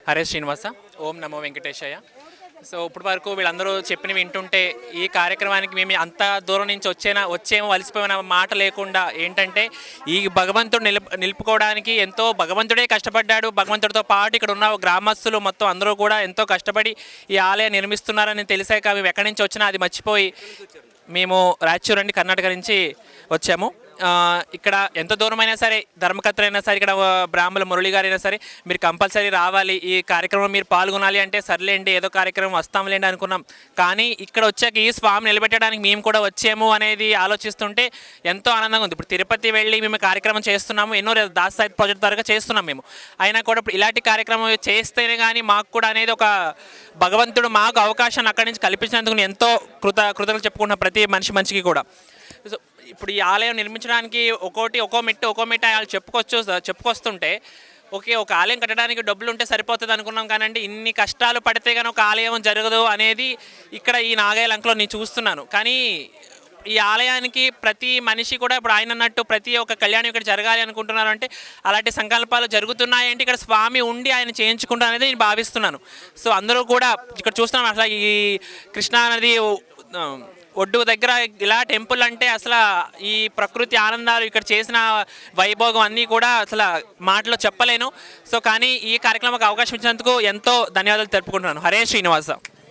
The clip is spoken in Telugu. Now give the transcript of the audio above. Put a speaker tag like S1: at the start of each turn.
S1: హరే శ్రీనివాస. ఓం నమో వెంకటేశయ్య. సో ఇప్పటి వరకు వీళ్ళందరూ చెప్పిన వింటుంటే ఈ కార్యక్రమానికి మేము అంత దూరం నుంచి వచ్చేమో అలసిపోయిన మాట లేకుండా ఏంటంటే ఈ భగవంతుడు నిలుపుకోవడానికి ఎంతో భగవంతుడే కష్టపడ్డాడు. భగవంతుడితో పాటు ఇక్కడ ఉన్న గ్రామస్తులు మొత్తం అందరూ కూడా ఎంతో కష్టపడి ఈ ఆలయం నిర్మిస్తున్నారని తెలిసాక మేము ఎక్కడి నుంచి వచ్చినా అది మర్చిపోయి మేము రాయచూర్ అండి, కర్ణాటక నుంచి వచ్చాము. ఇక్కడ ఎంత దూరమైనా సరే, ధర్మకర్తలు అయినా సరే, ఇక్కడ బ్రాహ్మణ మురళి గారు అయినా సరే మీరు కంపల్సరీ రావాలి, ఈ కార్యక్రమం మీరు పాల్గొనాలి అంటే సర్లేండి ఏదో కార్యక్రమం వస్తాంలేండి అనుకున్నాం. కానీ ఇక్కడ వచ్చాక ఈ స్వామి నిలబెట్టడానికి మేము కూడా వచ్చాము అనేది ఆలోచిస్తుంటే ఎంతో ఆనందంగా ఉంది. ఇప్పుడు తిరుపతి వెళ్ళి మేము కార్యక్రమం చేస్తున్నాము, ఎన్నో దాస్ సాహిత్య ప్రాజెక్ట్ ద్వారా చేస్తున్నాం మేము. అయినా కూడా ఇప్పుడు ఇలాంటి కార్యక్రమం చేస్తేనే కానీ మాకు కూడా అనేది ఒక భగవంతుడు మాకు అవకాశాన్ని అక్కడి నుంచి కల్పించినందుకు ఎంతో కృతజ్ఞతలు చెప్పుకుంటున్నాం ప్రతి మనిషికి కూడా. సో ఇప్పుడు ఈ ఆలయం నిర్మించడానికి ఒక్కో మెట్టు వాళ్ళు చెప్పుకొస్తుంటే ఒక ఆలయం కట్టడానికి డబ్బులు ఉంటే సరిపోతుంది అనుకున్నాం. కానండి ఇన్ని కష్టాలు పడితే కానీ ఒక ఆలయం జరగదు అనేది ఇక్కడ ఈ నాగాయలంకలో నేను చూస్తున్నాను. కానీ ఈ ఆలయానికి ప్రతి మనిషి కూడా ఇప్పుడు ఆయన అన్నట్టు ప్రతి ఒక్క కళ్యాణం ఇక్కడ జరగాలి అనుకుంటున్నారు అంటే అలాంటి సంకల్పాలు జరుగుతున్నాయంటే ఇక్కడ స్వామి ఉండి ఆయన చేయించుకుంటారు అనేది నేను భావిస్తున్నాను. సో అందరూ కూడా ఇక్కడ చూస్తున్నాం అసలు ఈ కృష్ణానది ఒడ్డు దగ్గర ఇలా టెంపుల్ అంటే అసలు ఈ ప్రకృతి ఆనందాలు ఇక్కడ చేసిన వైభోగం అన్నీ కూడా అసలు మాటలో చెప్పలేను. సో కానీ ఈ కార్యక్రమానికి అవకాశం ఇచ్చినందుకు ఎంతో ధన్యవాదాలు తెలుపుకుంటున్నాను. హరే శ్రీనివాస.